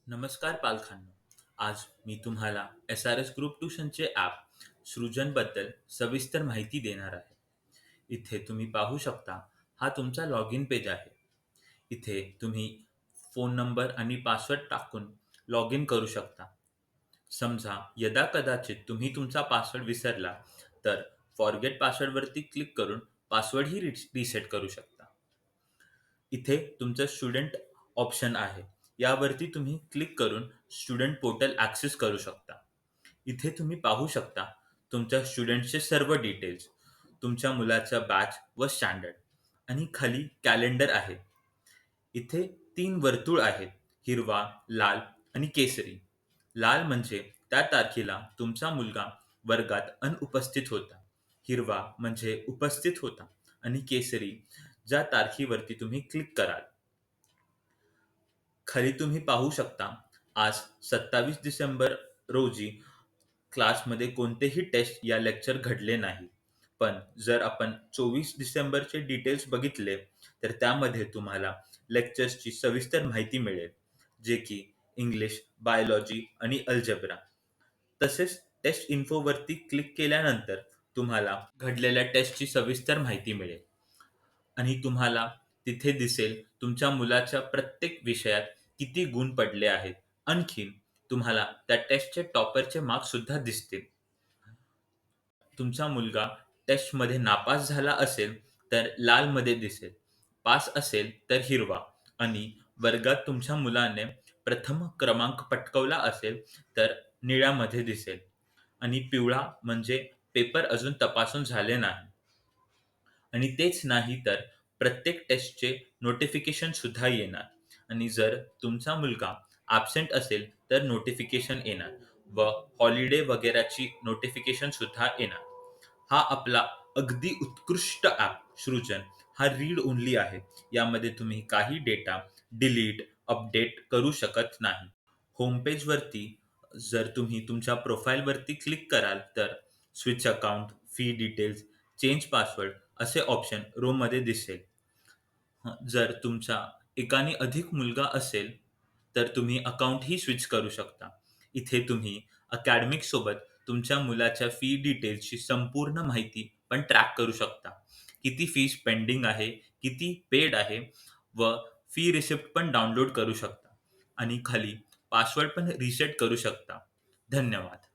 नमस्कार पालकांनो. आज मी तुम्हाला SRS ग्रुप ट्यूशनचे ॲप सृजनबद्दल सविस्तर माहिती देणार आहे. इथे तुम्ही पाहू शकता, हा तुमचा लॉग इन पेज आहे. इथे तुम्ही फोन नंबर आणि पासवर्ड टाकून लॉग इन करू शकता. समजा यदाकदाचित तुम्ही तुमचा पासवर्ड विसरला, तर फॉरगेट पासवर्डवरती क्लिक करून पासवर्डही रिसेट करू शकता. इथे तुमचं स्टुडंट ऑप्शन आहे. यावरती तुम्ही क्लिक करून स्टुडंट पोर्टल ॲक्सेस करू शकता. इथे तुम्ही पाहू शकता तुमच्या स्टुडंटचे सर्व डिटेल्स, तुमच्या मुलाचा बॅच व स्टँडर्ड आणि खाली कॅलेंडर आहे. इथे 3 वर्तुळ आहेत: हिरवा, लाल आणि केसरी. लाल म्हणजे त्या तारखेला तुमचा मुलगा वर्गात अनुपस्थित होता. हिरवा म्हणजे उपस्थित होता आणि केसरी ज्या तारखेवरती तुम्ही क्लिक कराल. खाली तुम्ही पाहू शकता, आज 27 डिसेंबर रोजी क्लासमध्ये कोणतेही टेस्ट या लेक्चर घडले नाही. पण जर आपण 24 डिसेंबरचे डिटेल्स बघितले, तर त्यामध्ये तुम्हाला लेक्चर्सची सविस्तर माहिती मिळेल, जे की इंग्लिश, बायोलॉजी आणि अल्जेब्रा. तसेच टेस्ट इन्फोवरती क्लिक केल्यानंतर तुम्हाला घडलेल्या टेस्टची सविस्तर माहिती मिळेल आणि तुम्हाला तिथे दिसेल तुमच्या मुलाच्या प्रत्येक विषयात किती गुण पडले आहेत. आणखीन तुम्हाला त्या टेस्टचे टॉपरचे मार्क्ससुद्धा दिसतील. तुमचा मुलगा टेस्टमध्ये नापास झाला असेल, तर लालमध्ये दिसेल. पास असेल तर हिरवा आणि वर्गात तुमच्या मुलाने प्रथम क्रमांक पटकावला असेल, तर निळ्यामध्ये दिसेल आणि पिवळा म्हणजे पेपर अजून तपासून झाले नाही. आणि तेच नाही तर प्रत्येक टेस्टचे नोटिफिकेशन सुद्धा येणार आणि जर तुमचा मुलगा ॲब्सेंट असेल तर नोटिफिकेशन येणार व हॉलिडे वगैरेची नोटिफिकेशन सुद्धा येणार. हा आपला अगदी उत्कृष्ट ॲप सृजन हा रीड ओन्ली आहे. यामध्ये तुम्ही काही डेटा डिलीट, अपडेट करू शकत नाही. होम पेजवरती जर तुम्ही तुमच्या प्रोफाईलवरती क्लिक कराल, तर switch account, fee details, change password असे ऑप्शन रोमध्ये दिसेल. जर तुमचा एकाने अधिक मुलगा असेल, तर तुम्ही अकाउंटही स्विच करू शकता. इथे तुम्ही अकॅडमिक सोबत तुमच्या मुलाच्या फी डिटेल्सची संपूर्ण माहिती पण ट्रॅक करू शकता. किती फीस पेंडिंग आहे, किती पेड आहे व फी रिसिप्ट पण डाउनलोड करू शकता आणि खाली पासवर्ड पण रिसेट करू शकता. धन्यवाद.